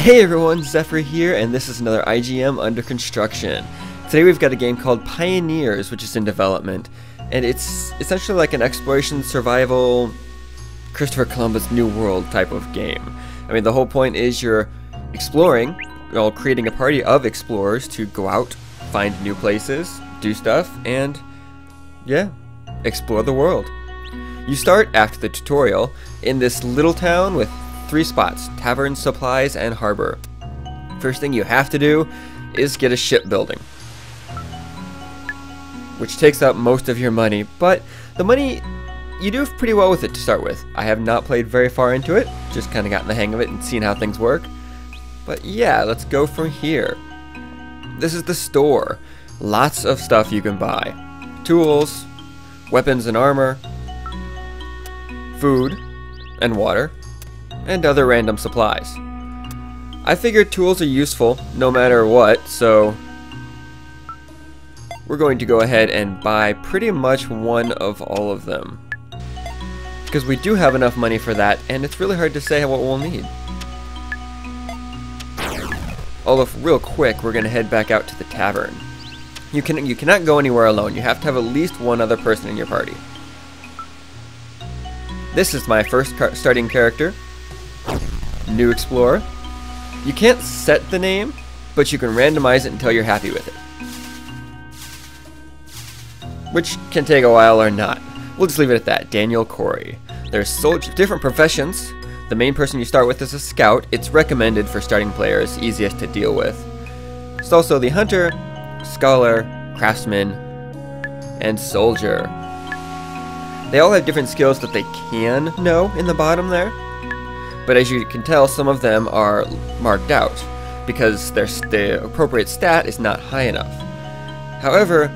Hey everyone, Zephyr here, and this is another IGM Under Construction. Today we've got a game called Pioneers, which is in development, and it's essentially like an exploration, survival, Christopher Columbus New World type of game. I mean, the whole point is you're exploring, creating a party of explorers to go out, find new places, do stuff, and yeah, explore the world. You start after the tutorial in this little town with 3 spots: tavern, supplies, and harbor. First thing you have to do is get a shipbuilding, which takes up most of your money, but the money, you do pretty well with it to start with. I have not played very far into it, just kind of gotten the hang of it and seen how things work. But yeah, let's go from here. This is the store. Lots of stuff you can buy. Tools, weapons and armor, food and water, and other random supplies. I figured tools are useful no matter what, so we're going to go ahead and buy pretty much one of all of them, because we do have enough money for that, and it's really hard to say what we'll need. Although real quick, we're going to head back out to the tavern. You cannot go anywhere alone. You have to have at least one other person in your party. This is my first starting character, New Explorer. You can't set the name, but you can randomize it until you're happy with it, which can take a while or not. We'll just leave it at that. Daniel Corey. There's different professions. The main person you start with is a scout. It's recommended for starting players, easiest to deal with. It's also the hunter, scholar, craftsman, and soldier. They all have different skills that they can know in the bottom there, but as you can tell, some of them are marked out because the appropriate stat is not high enough. However,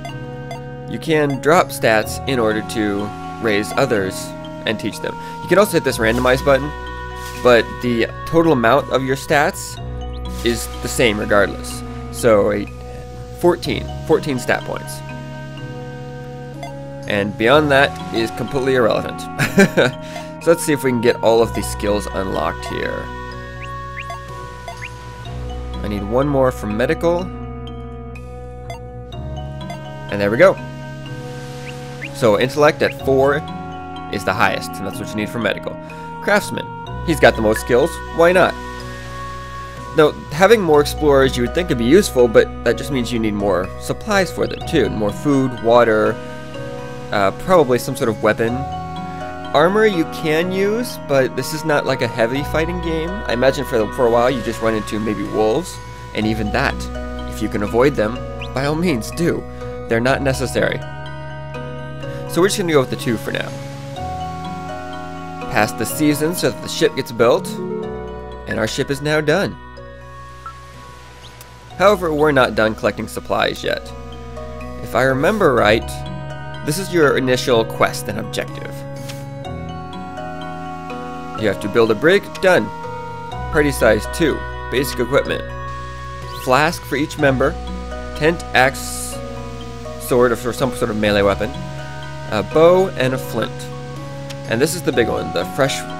you can drop stats in order to raise others and teach them. You can also hit this randomize button, but the total amount of your stats is the same regardless. So 14 stat points. And beyond that is completely irrelevant. So let's see if we can get all of these skills unlocked here. I need one more for medical. And there we go. So intellect at 4 is the highest, and that's what you need for medical. Craftsman. He's got the most skills. Why not? Now, having more explorers you would think would be useful, but that just means you need more supplies for them too. More food, water, probably some sort of weapon. Armor you can use, but this is not like a heavy fighting game. I imagine for a while you just run into maybe wolves, and even that, if you can avoid them, by all means do. They're not necessary. So we're just going to go with the 2 for now. Past the season so that the ship gets built, and our ship is now done. However, we're not done collecting supplies yet. If I remember right, this is your initial quest and objective. You have to build a brig. Done. Party size 2. Basic equipment. Flask for each member. Tent, axe, sword, or some sort of melee weapon. A bow and a flint. And this is the big one. The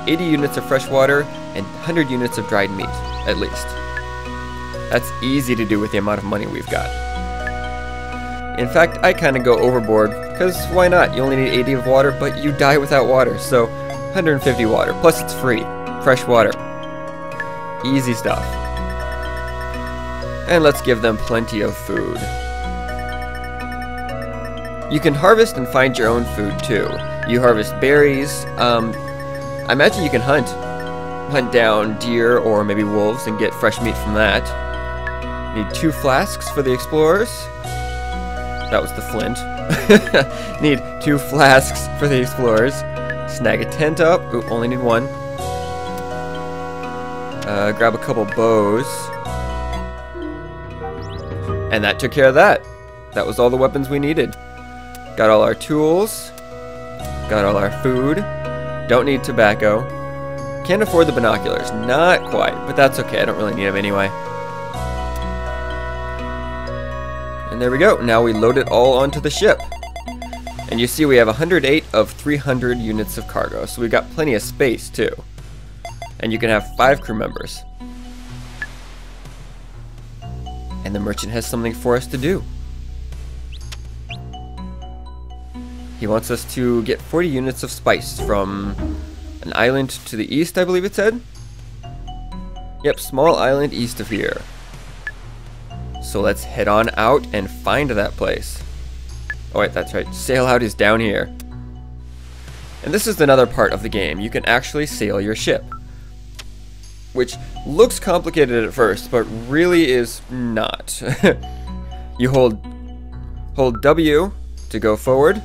80 units of fresh water and 100 units of dried meat, at least. That's easy to do with the amount of money we've got. In fact, I kind of go overboard, because why not? You only need 80 of water, but you die without water, so 150 water, plus it's free. Fresh water. Easy stuff. And let's give them plenty of food. You can harvest and find your own food too. You harvest berries. I imagine you can hunt down deer or maybe wolves and get fresh meat from that. Need 2 flasks for the explorers. That was the flint. Need 2 flasks for the explorers. Snag a tent up. Ooh, only need 1. Grab a couple bows. And that took care of that. That was all the weapons we needed. Got all our tools. Got all our food. Don't need tobacco. Can't afford the binoculars. Not quite, but that's okay. I don't really need them anyway. And there we go. Now we load it all onto the ship. And you see we have 108 of 300 units of cargo, so we've got plenty of space too. And you can have 5 crew members. And the merchant has something for us to do. He wants us to get 40 units of spice from an island to the east, I believe it said. Yep, small island east of here. So let's head on out and find that place. Oh wait, that's right. Sail out is down here. And this is another part of the game. You can actually sail your ship. Which looks complicated at first, but really is not. You hold W to go forward.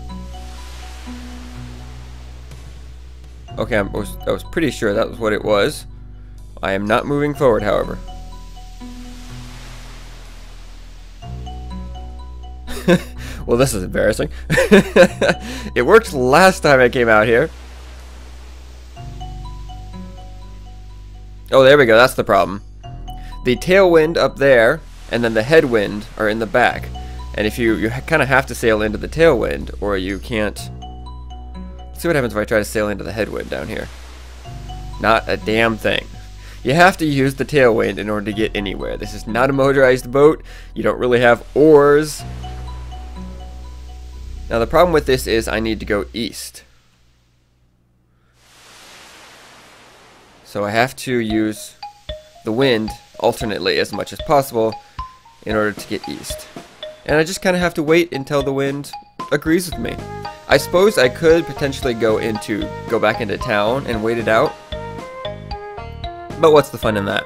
Okay, I was pretty sure that was what it was. I am not moving forward, however. Well, this is embarrassing. It worked last time I came out here. Oh, there we go. That's the problem. The tailwind up there, and then the headwind are in the back. And if you kind of have to sail into the tailwind, or you can't. Let's see what happens if I try to sail into the headwind down here. Not a damn thing. You have to use the tailwind in order to get anywhere. This is not a motorized boat. You don't really have oars. Now the problem with this is I need to go east. So I have to use the wind alternately as much as possible in order to get east. And I just kind of have to wait until the wind agrees with me. I suppose I could potentially go back into town and wait it out. But what's the fun in that?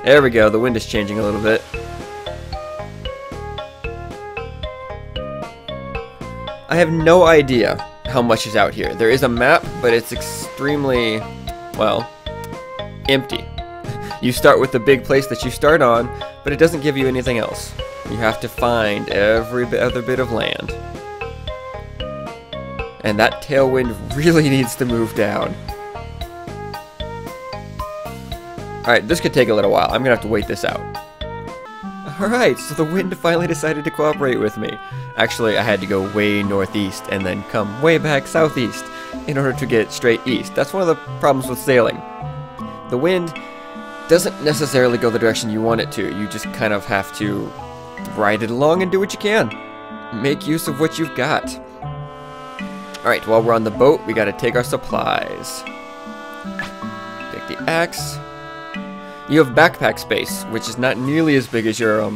There we go, the wind is changing a little bit. I have no idea how much is out here. There is a map, but it's extremely, well, empty. You start with the big place that you start on, but it doesn't give you anything else. You have to find every other bit of land. And that tailwind really needs to move down. Alright, this could take a little while. I'm gonna have to wait this out. Alright, so the wind finally decided to cooperate with me. Actually, I had to go way northeast and then come way back southeast in order to get straight east. That's one of the problems with sailing. The wind doesn't necessarily go the direction you want it to. You just kind of have to ride it along and do what you can. Make use of what you've got. Alright, while we're on the boat, we gotta take our supplies. Take the axe. You have backpack space, which is not nearly as big as your,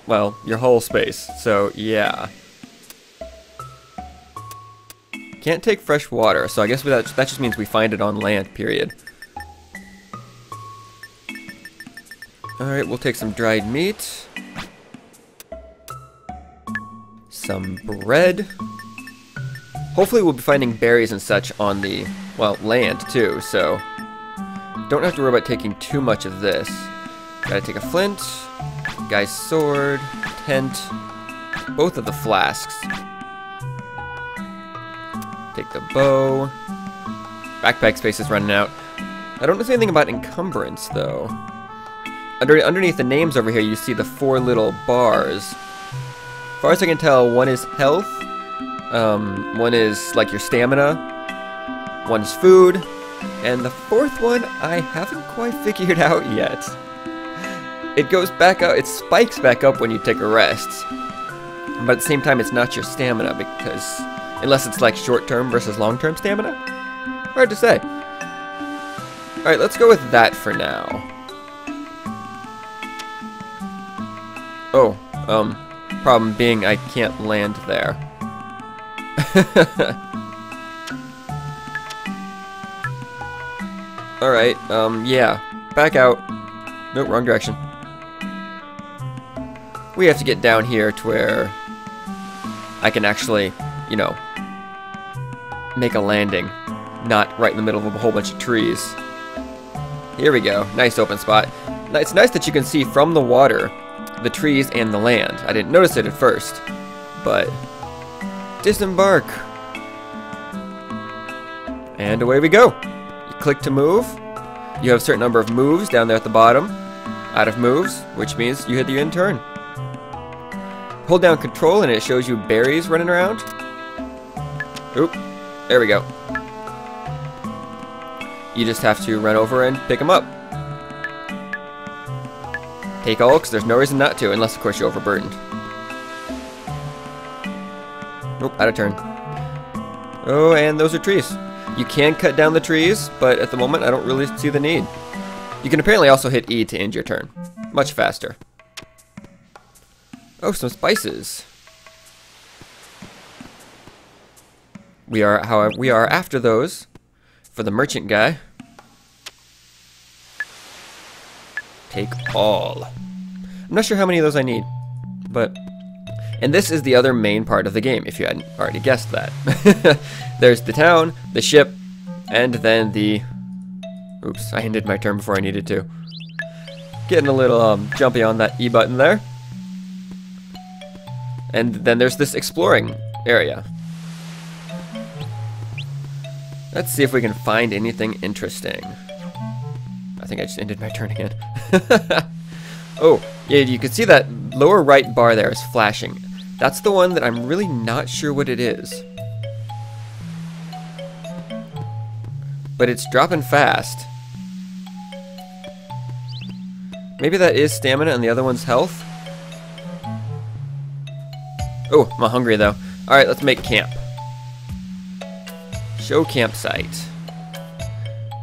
well, your hull space. So, yeah. Can't take fresh water, so I guess that just means we find it on land, period. Alright, we'll take some dried meat. Some bread. Hopefully we'll be finding berries and such on the, well, land too, so don't have to worry about taking too much of this. Gotta take a flint, guy's sword, tent, both of the flasks. Take the bow. Backpack space is running out. I don't know anything about encumbrance though. Underneath the names over here you see the 4 little bars. As far as I can tell, one is health, one is like your stamina, one is food, and the 4th one I haven't quite figured out yet. It goes back up, it spikes back up when you take a rest, but at the same time it's not your stamina, because unless it's like short-term versus long-term stamina? Hard to say. Alright, let's go with that for now. Oh, problem being I can't land there. Alright, yeah. Back out. Nope, wrong direction. We have to get down here to where I can actually, you know, make a landing. Not right in the middle of a whole bunch of trees. Here we go. Nice open spot. It's nice that you can see from the water the trees and the land. I didn't notice it at first, but disembark. And away we go. You click to move. You have a certain number of moves down there at the bottom. Out of moves, which means you hit the end turn. Hold down control and it shows you berries running around. Oop, there we go. You just have to run over and pick them up. Take all, because there's no reason not to, unless of course you're overburdened. Nope, out of turn. Oh, and those are trees. You can cut down the trees, but at the moment I don't really see the need. You can apparently also hit E to end your turn. Much faster. Oh, some spices. We are, however, we are after those for the merchant guy. Take all. I'm not sure how many of those I need, but... And this is the other main part of the game, if you hadn't already guessed that. There's the town, the ship, and then the... Oops, I ended my turn before I needed to. Getting a little jumpy on that E button there. And then there's this exploring area. Let's see if we can find anything interesting. I think I just ended my turn again. Oh, yeah, you can see that lower right bar there is flashing. That's the one that I'm really not sure what it is. But it's dropping fast. Maybe that is stamina and the other one's health? Oh, I'm hungry though. Alright, let's make camp. Show campsite.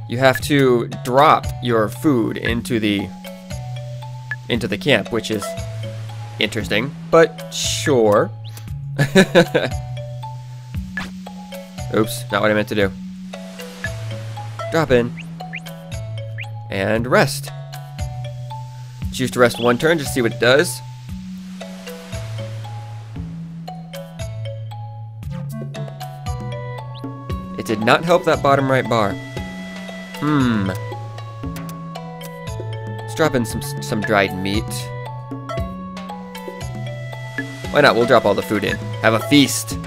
You have to drop your food into the camp, which is interesting, but sure. Oops, not what I meant to do. Drop in. And rest. Choose to rest one turn, just see what it does. It did not help that bottom right bar. Let's drop in some dried meat. Why not? We'll drop all the food in. Have a feast.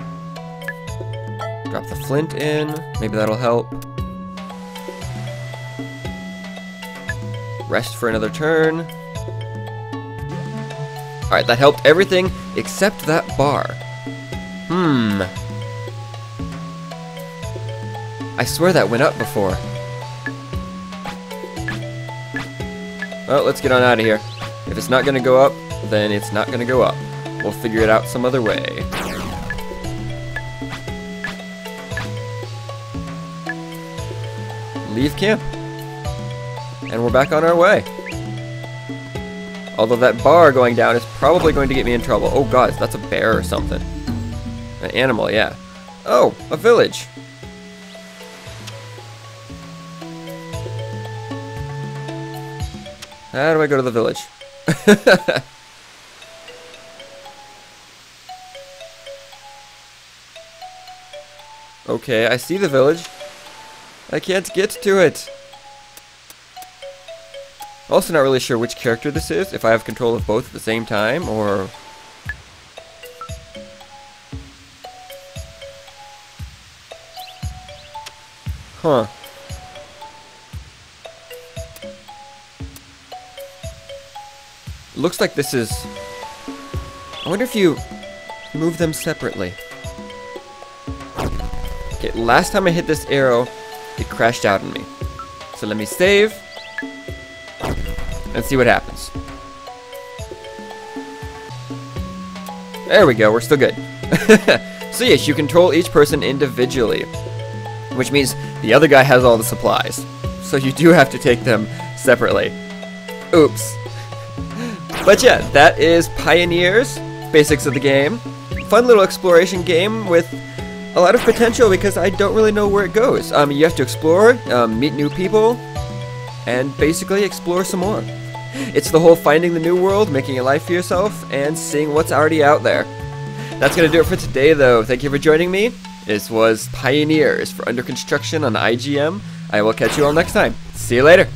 Drop the flint in. Maybe that'll help. Rest for another turn. Alright, that helped everything except that bar. I swear that went up before. Well, let's get on out of here. If it's not going to go up, then it's not going to go up. We'll figure it out some other way. Leave camp. And we're back on our way. Although that bar going down is probably going to get me in trouble. Oh god, that's a bear or something. An animal, yeah. Oh, a village. How do I go to the village? Okay, I see the village. I can't get to it. Also not really sure which character this is, if I have control of both at the same time, or... Huh. Looks like this is... I wonder if you move them separately. Okay, last time I hit this arrow, it crashed out on me. So let me save. And see what happens. There we go, we're still good. So yes, you control each person individually. Which means the other guy has all the supplies. So you do have to take them separately. Oops. But yeah, that is Pioneers, basics of the game. Fun little exploration game with a lot of potential because I don't really know where it goes. You have to explore, meet new people, and basically explore some more. It's the whole finding the new world, making a life for yourself, and seeing what's already out there. That's going to do it for today though. Thank you for joining me. This was Pioneers for Under Construction on IGM. I will catch you all next time. See you later.